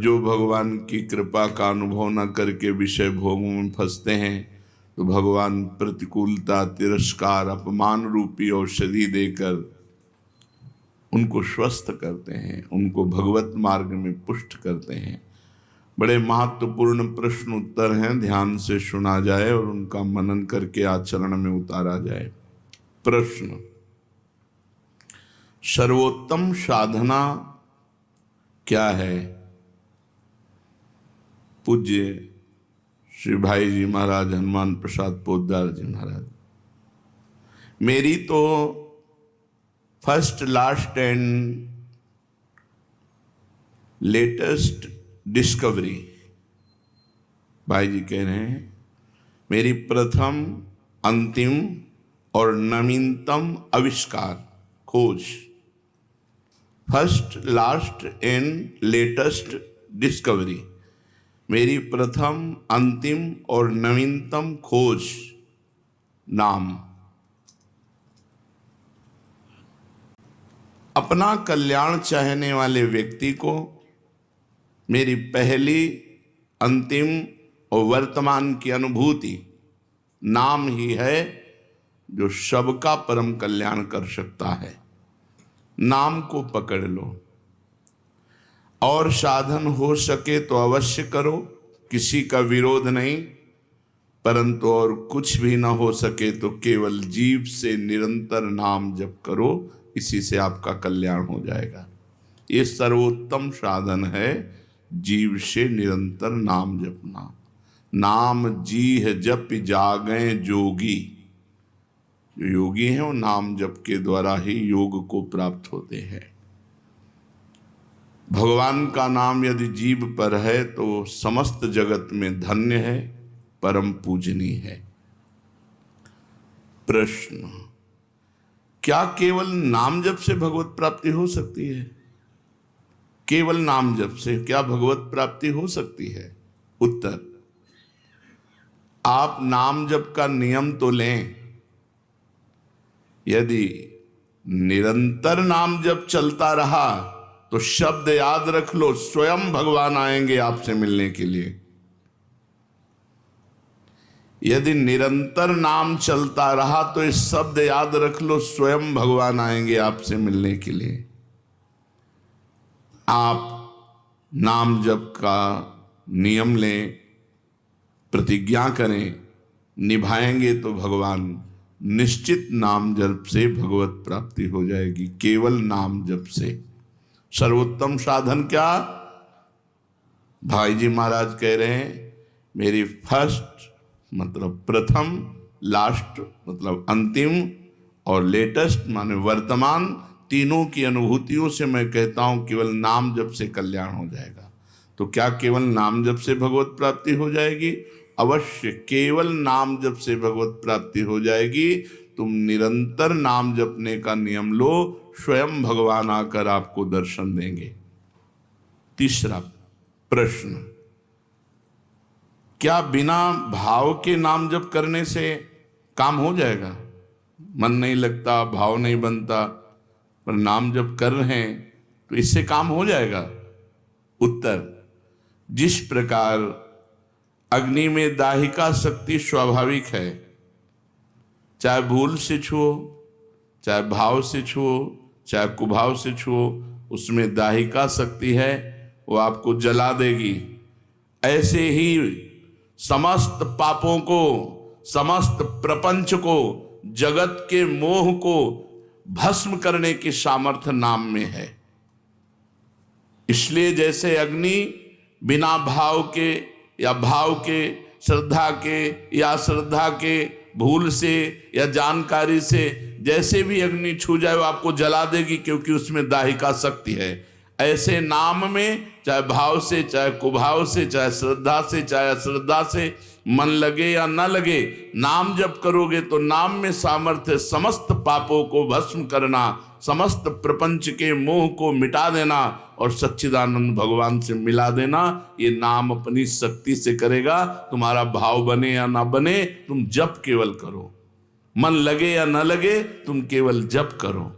जो भगवान की कृपा का अनुभव न करके विषय भोगों में फंसते हैं तो भगवान प्रतिकूलता, तिरस्कार, अपमान रूपी औषधि देकर उनको स्वस्थ करते हैं, उनको भगवत मार्ग में पुष्ट करते हैं। बड़े महत्वपूर्ण प्रश्न उत्तर हैं, ध्यान से सुना जाए और उनका मनन करके आचरण में उतारा जाए। प्रश्न, सर्वोत्तम साधना क्या है? पूज्य श्री भाई जी महाराज हनुमान प्रसाद पोद्दार जी महाराज, मेरी तो first, last and latest discovery, भाई जी कह रहे हैं मेरी प्रथम, अंतिम और नवीनतम आविष्कार, खोज, first, last and latest discovery, मेरी प्रथम, अंतिम और नवीनतम खोज, नाम। अपना कल्याण चाहने वाले व्यक्ति को मेरी पहली, अंतिम और वर्तमान की अनुभूति नाम ही है जो सबका परम कल्याण कर सकता है। नाम को पकड़ लो और साधन हो सके तो अवश्य करो, किसी का विरोध नहीं, परंतु और कुछ भी ना हो सके तो केवल जीव से निरंतर नाम जप करो, इसी से आपका कल्याण हो जाएगा। ये सर्वोत्तम साधन है, जीव से निरंतर नाम जपना। नाम जीह जप जागें जोगी, जो योगी हैं वो नाम जप के द्वारा ही योग को प्राप्त होते हैं। भगवान का नाम यदि जीव पर है तो समस्त जगत में धन्य है, परम पूजनीय है। प्रश्न, क्या केवल नाम जप से भगवत प्राप्ति हो सकती है? केवल नाम जप से क्या भगवत प्राप्ति हो सकती है? उत्तर, आप नाम जप का नियम तो लें, यदि निरंतर नाम जप चलता रहा तो शब्द याद रख लो, स्वयं भगवान आएंगे आपसे मिलने के लिए। यदि निरंतर नाम चलता रहा तो इस शब्द याद रख लो, स्वयं भगवान आएंगे आपसे मिलने के लिए। आप नाम जप का नियम लें, प्रतिज्ञा करें, निभाएंगे तो भगवान निश्चित नाम जप से भगवत प्राप्ति हो जाएगी। केवल नाम जप से। सर्वोत्तम साधन क्या? भाई जी महाराज कह रहे हैं मेरी फर्स्ट मतलब प्रथम, लास्ट मतलब अंतिम और लेटेस्ट माने वर्तमान, तीनों की अनुभूतियों से मैं कहता हूं केवल नाम जप से कल्याण हो जाएगा। तो क्या केवल नाम जप से भगवत प्राप्ति हो जाएगी? अवश्य केवल नाम जप से भगवत प्राप्ति हो जाएगी। तुम निरंतर नाम जपने का नियम लो, स्वयं भगवान आकर आपको दर्शन देंगे। तीसरा प्रश्न, क्या बिना भाव के नाम जप करने से काम हो जाएगा? मन नहीं लगता, भाव नहीं बनता, पर नाम जप कर रहे हैं तो इससे काम हो जाएगा? उत्तर, जिस प्रकार अग्नि में दाहिका शक्ति स्वाभाविक है, चाहे भूल से छुओ, चाहे भाव से छुओ, चाहे कुभाव से छुओ, उसमें दाहिका शक्ति है, वो आपको जला देगी। ऐसे ही समस्त पापों को, समस्त प्रपंच को, जगत के मोह को भस्म करने की सामर्थ्य नाम में है। इसलिए जैसे अग्नि बिना भाव के या भाव के, श्रद्धा के या श्रद्धा के, भूल से या जानकारी से, जैसे भी अग्नि छू जाए वो आपको जला देगी, क्योंकि उसमें दाहिका शक्ति है। ऐसे नाम में चाहे भाव से, चाहे कुभाव से, चाहे श्रद्धा से, चाहे अश्रद्धा से, मन लगे या न लगे, नाम जप करोगे तो नाम में सामर्थ्य समस्त पापों को भस्म करना, समस्त प्रपंच के मोह को मिटा देना और सच्चिदानंद भगवान से मिला देना। ये नाम अपनी शक्ति से करेगा। तुम्हारा भाव बने या ना बने, तुम जप केवल करो। मन लगे या न लगे, तुम केवल जप करो।